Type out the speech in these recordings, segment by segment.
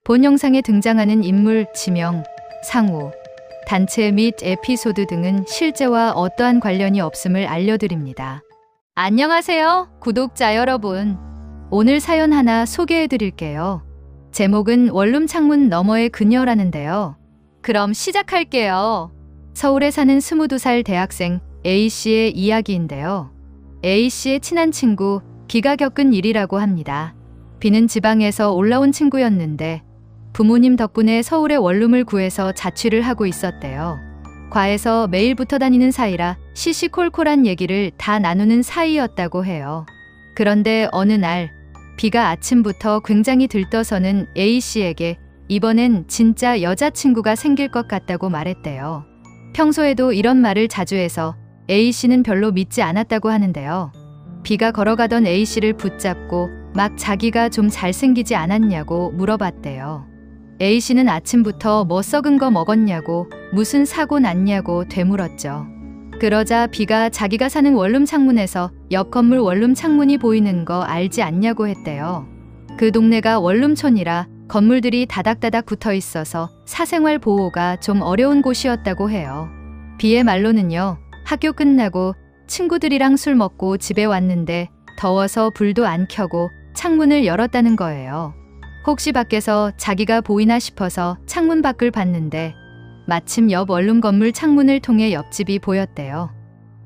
본 영상에 등장하는 인물, 지명, 상호, 단체 및 에피소드 등은 실제와 어떠한 관련이 없음을 알려드립니다. 안녕하세요, 구독자 여러분. 오늘 사연 하나 소개해 드릴게요. 제목은 원룸 창문 너머의 그녀라는데요. 그럼 시작할게요. 서울에 사는 22살 대학생 A씨의 이야기인데요. A씨의 친한 친구 B가 겪은 일이라고 합니다. B는 지방에서 올라온 친구였는데 부모님 덕분에 서울에 원룸을 구해서 자취를 하고 있었대요. 과에서 매일 붙어 다니는 사이라 시시콜콜한 얘기를 다 나누는 사이였다고 해요. 그런데 어느 날 B가 아침부터 굉장히 들떠서는 A씨에게 이번엔 진짜 여자친구가 생길 것 같다고 말했대요. 평소에도 이런 말을 자주 해서 A씨는 별로 믿지 않았다고 하는데요. B가 걸어가던 A씨를 붙잡고 막 자기가 좀 잘생기지 않았냐고 물어봤대요. A씨는 아침부터 뭐 썩은 거 먹었냐고 무슨 사고 났냐고 되물었죠. 그러자 B가 자기가 사는 원룸 창문에서 옆 건물 원룸 창문이 보이는 거 알지 않냐고 했대요. 그 동네가 원룸촌이라 건물들이 다닥다닥 붙어 있어서 사생활 보호가 좀 어려운 곳이었다고 해요. B의 말로는요, 학교 끝나고 친구들이랑 술 먹고 집에 왔는데 더워서 불도 안 켜고 창문을 열었다는 거예요. 혹시 밖에서 자기가 보이나 싶어서 창문 밖을 봤는데 마침 옆 원룸 건물 창문을 통해 옆집이 보였대요.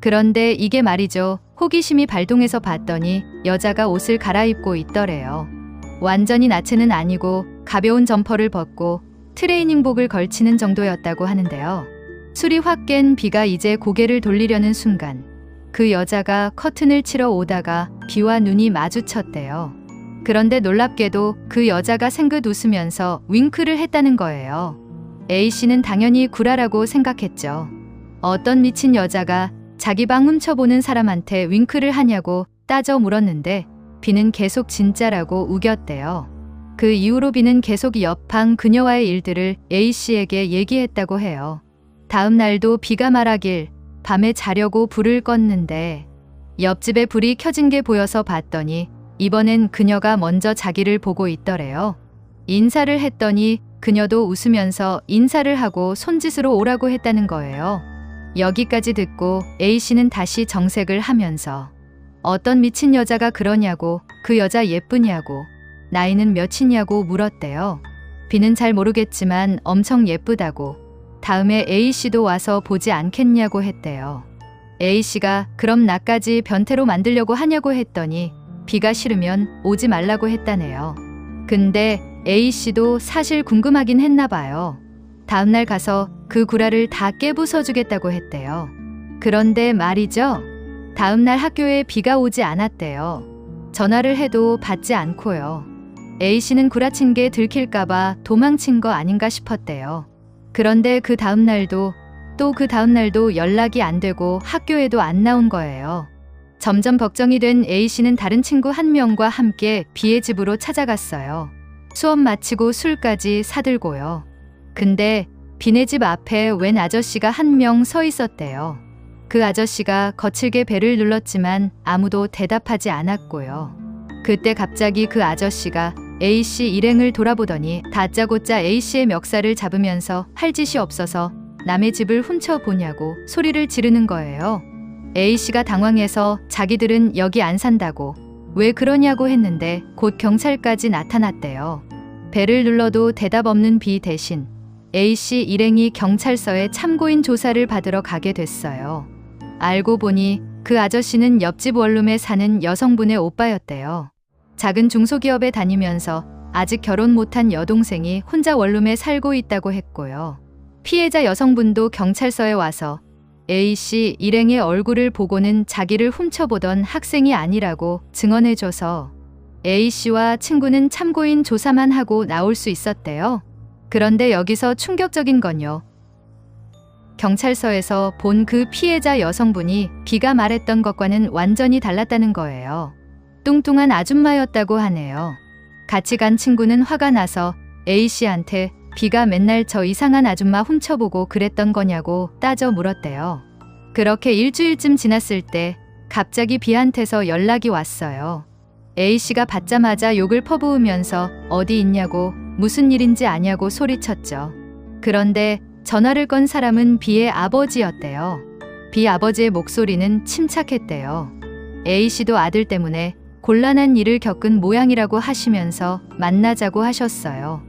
그런데 이게 말이죠. 호기심이 발동해서 봤더니 여자가 옷을 갈아입고 있더래요. 완전히 나체는 아니고 가벼운 점퍼를 벗고 트레이닝복을 걸치는 정도였다고 하는데요. 술이 확 깬 B가 이제 고개를 돌리려는 순간 그 여자가 커튼을 치러 오다가 B와 눈이 마주쳤대요. 그런데 놀랍게도 그 여자가 생긋 웃으면서 윙크를 했다는 거예요. A씨는 당연히 구라라고 생각했죠. 어떤 미친 여자가 자기 방 훔쳐보는 사람한테 윙크를 하냐고 따져 물었는데 B는 계속 진짜라고 우겼대요. 그 이후로 B는 계속 옆방 그녀와의 일들을 A씨에게 얘기했다고 해요. 다음 날도 B가 말하길 밤에 자려고 불을 껐는데 옆집에 불이 켜진 게 보여서 봤더니 이번엔 그녀가 먼저 자기를 보고 있더래요. 인사를 했더니 그녀도 웃으면서 인사를 하고 손짓으로 오라고 했다는 거예요. 여기까지 듣고 A씨는 다시 정색을 하면서 어떤 미친 여자가 그러냐고, 그 여자 예쁘냐고, 나이는 몇이냐고 물었대요. B는 잘 모르겠지만 엄청 예쁘다고, 다음에 A씨도 와서 보지 않겠냐고 했대요. A씨가 그럼 나까지 변태로 만들려고 하냐고 했더니 B가 싫으면 오지 말라고 했다네요. 근데 A씨도 사실 궁금하긴 했나 봐요. 다음날 가서 그 구라를 다 깨부숴주겠다고 했대요. 그런데 말이죠. 다음날 학교에 B가 오지 않았대요. 전화를 해도 받지 않고요. A씨는 구라친 게 들킬까봐 도망친 거 아닌가 싶었대요. 그런데 그 다음날도 또 그 다음날도 연락이 안 되고 학교에도 안 나온 거예요. 점점 걱정이 된 A씨는 다른 친구 한 명과 함께 B의 집으로 찾아갔어요. 수업 마치고 술까지 사들고요. 근데 B네 집 앞에 웬 아저씨가 한 명 서 있었대요. 그 아저씨가 거칠게 벨을 눌렀지만 아무도 대답하지 않았고요. 그때 갑자기 그 아저씨가 A씨 일행을 돌아보더니 다짜고짜 A씨의 멱살을 잡으면서 할 짓이 없어서 남의 집을 훔쳐보냐고 소리를 지르는 거예요. A씨가 당황해서 자기들은 여기 안 산다고 왜 그러냐고 했는데 곧 경찰까지 나타났대요. 벨을 눌러도 대답 없는 B 대신 A씨 일행이 경찰서에 참고인 조사를 받으러 가게 됐어요. 알고 보니 그 아저씨는 옆집 원룸에 사는 여성분의 오빠였대요. 작은 중소기업에 다니면서 아직 결혼 못한 여동생이 혼자 원룸에 살고 있다고 했고요. 피해자 여성분도 경찰서에 와서 A씨 일행의 얼굴을 보고는 자기를 훔쳐보던 학생이 아니라고 증언해줘서 A씨와 친구는 참고인 조사만 하고 나올 수 있었대요. 그런데 여기서 충격적인 건요. 경찰서에서 본 그 피해자 여성분이 B가 말했던 것과는 완전히 달랐다는 거예요. 뚱뚱한 아줌마였다고 하네요. 같이 간 친구는 화가 나서 A씨한테 B가 맨날 저 이상한 아줌마 훔쳐보고 그랬던 거냐고 따져 물었대요. 그렇게 일주일쯤 지났을 때 갑자기 B한테서 연락이 왔어요. A씨가 받자마자 욕을 퍼부으면서 어디 있냐고 무슨 일인지 아냐고 소리쳤죠. 그런데 전화를 건 사람은 B의 아버지였대요. B 아버지의 목소리는 침착했대요. A씨도 아들 때문에 곤란한 일을 겪은 모양이라고 하시면서 만나자고 하셨어요.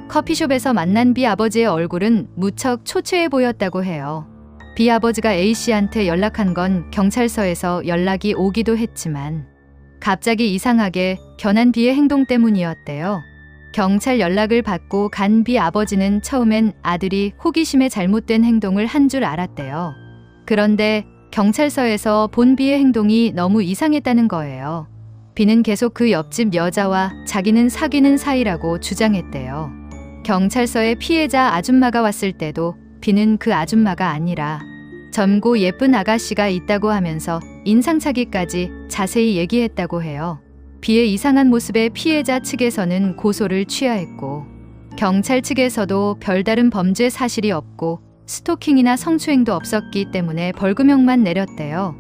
커피숍에서 만난 B 아버지의 얼굴은 무척 초췌해 보였다고 해요. B 아버지가 A씨한테 연락한 건 경찰서에서 연락이 오기도 했지만 갑자기 이상하게 변한 B의 행동 때문이었대요. 경찰 연락을 받고 간 B 아버지는 처음엔 아들이 호기심에 잘못된 행동을 한 줄 알았대요. 그런데 경찰서에서 본 B의 행동이 너무 이상했다는 거예요. B는 계속 그 옆집 여자와 자기는 사귀는 사이라고 주장했대요. 경찰서에 피해자 아줌마가 왔을 때도 B는 그 아줌마가 아니라 젊고 예쁜 아가씨가 있다고 하면서 인상착의까지 자세히 얘기했다고 해요. B의 이상한 모습에 피해자 측에서는 고소를 취하했고 경찰 측에서도 별다른 범죄 사실이 없고 스토킹이나 성추행도 없었기 때문에 벌금형만 내렸대요.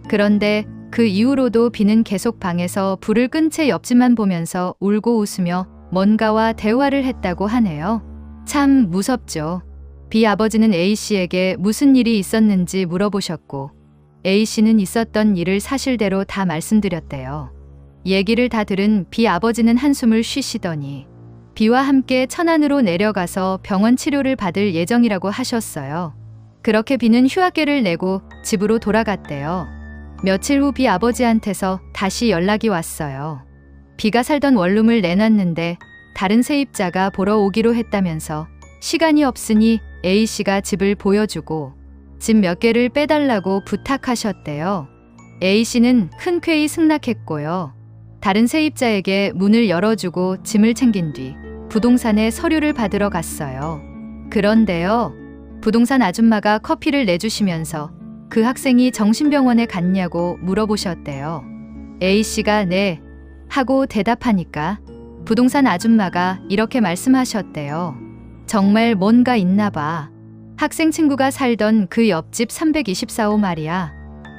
그런데 그 이후로도 B는 계속 방에서 불을 끈 채 옆집만 보면서 울고 웃으며 뭔가와 대화를 했다고 하네요. 참 무섭죠. B 아버지는 A씨에게 무슨 일이 있었는지 물어보셨고 A씨는 있었던 일을 사실대로 다 말씀드렸대요. 얘기를 다 들은 B 아버지는 한숨을 쉬시더니 B와 함께 천안으로 내려가서 병원 치료를 받을 예정이라고 하셨어요. 그렇게 B는 휴학계를 내고 집으로 돌아갔대요. 며칠 후 B 아버지한테서 다시 연락이 왔어요. B가 살던 원룸을 내놨는데 다른 세입자가 보러 오기로 했다면서 시간이 없으니 A씨가 집을 보여주고 집 몇 개를 빼달라고 부탁하셨대요. A씨는 흔쾌히 승낙했고요. 다른 세입자에게 문을 열어주고 짐을 챙긴 뒤 부동산에 서류를 받으러 갔어요. 그런데요, 부동산 아줌마가 커피를 내주시면서 그 학생이 정신병원에 갔냐고 물어보셨대요. A씨가 네 하고 대답하니까 부동산 아줌마가 이렇게 말씀하셨대요. 정말 뭔가 있나 봐. 학생 친구가 살던 그 옆집 324호 말이야.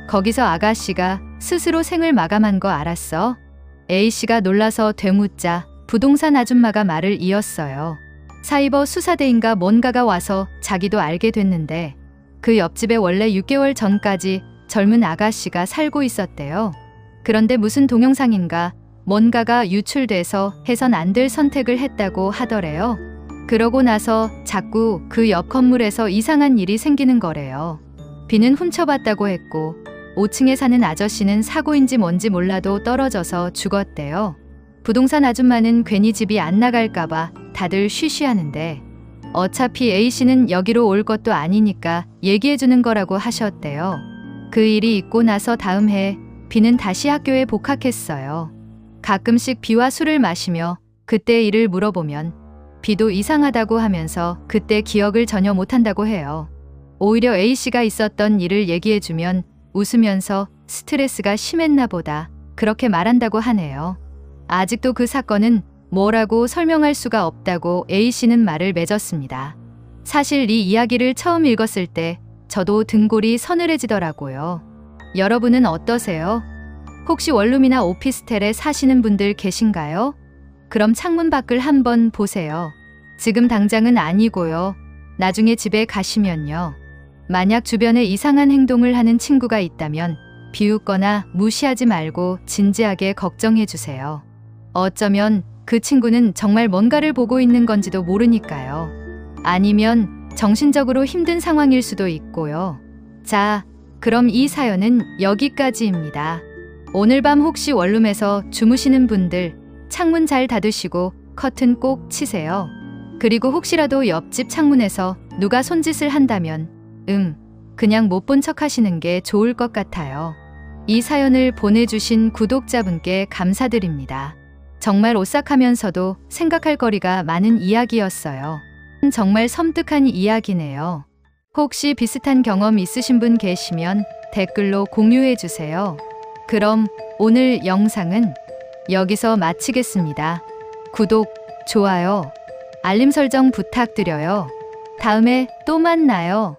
거기서 아가씨가 스스로 생을 마감한 거 알았어? A씨가 놀라서 되묻자 부동산 아줌마가 말을 이었어요. 사이버 수사대인가 뭔가가 와서 자기도 알게 됐는데 그 옆집에 원래 6개월 전까지 젊은 아가씨가 살고 있었대요. 그런데 무슨 동영상인가 뭔가가 유출돼서 해선 안 될 선택을 했다고 하더래요. 그러고 나서 자꾸 그 옆 건물에서 이상한 일이 생기는 거래요. B는 훔쳐봤다고 했고 5층에 사는 아저씨는 사고인지 뭔지 몰라도 떨어져서 죽었대요. 부동산 아줌마는 괜히 집이 안 나갈까봐 다들 쉬쉬하는데 어차피 A씨는 여기로 올 것도 아니니까 얘기해주는 거라고 하셨대요. 그 일이 있고 나서 다음 해 B는 다시 학교에 복학했어요. 가끔씩 B와 술을 마시며 그때 일을 물어보면 B도 이상하다고 하면서 그때 기억을 전혀 못한다고 해요. 오히려 A씨가 있었던 일을 얘기해주면 웃으면서 스트레스가 심했나 보다 그렇게 말한다고 하네요. 아직도 그 사건은 뭐라고 설명할 수가 없다고 A씨는 말을 맺었습니다. 사실 이 이야기를 처음 읽었을 때 저도 등골이 서늘해지더라고요. 여러분은 어떠세요? 혹시 원룸이나 오피스텔에 사시는 분들 계신가요? 그럼 창문 밖을 한번 보세요. 지금 당장은 아니고요. 나중에 집에 가시면요. 만약 주변에 이상한 행동을 하는 친구가 있다면 비웃거나 무시하지 말고 진지하게 걱정해 주세요. 어쩌면 그 친구는 정말 뭔가를 보고 있는 건지도 모르니까요. 아니면 정신적으로 힘든 상황일 수도 있고요. 자, 그럼 이 사연은 여기까지입니다. 오늘 밤 혹시 원룸에서 주무시는 분들 창문 잘 닫으시고 커튼 꼭 치세요. 그리고 혹시라도 옆집 창문에서 누가 손짓을 한다면 그냥 못 본 척 하시는 게 좋을 것 같아요. 이 사연을 보내주신 구독자분께 감사드립니다. 정말 오싹하면서도 생각할 거리가 많은 이야기였어요. 정말 섬뜩한 이야기네요. 혹시 비슷한 경험 있으신 분 계시면 댓글로 공유해주세요. 그럼 오늘 영상은 여기서 마치겠습니다. 구독, 좋아요, 알림 설정 부탁드려요. 다음에 또 만나요.